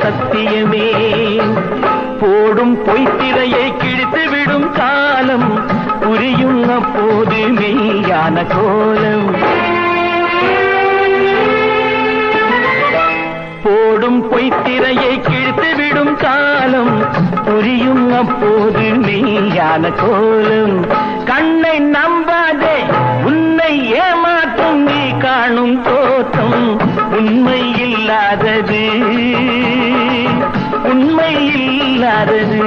சத்தியமே. போடும் பொய்த்திரையை கிழித்து விடும் காலம் புரியும் அப்போது மெய்யான கோலம். போடும் பொய்த்திரையை கிழித்து விடும் காலம் புரியும் அப்போது மெய்யான கோலம். கண்ணை நம்பாதே, உன்னை ஏமாற்றும் நீ காணும் தோற்றம் உண்மை இல்லாதது, உண்மை இல்லாதது.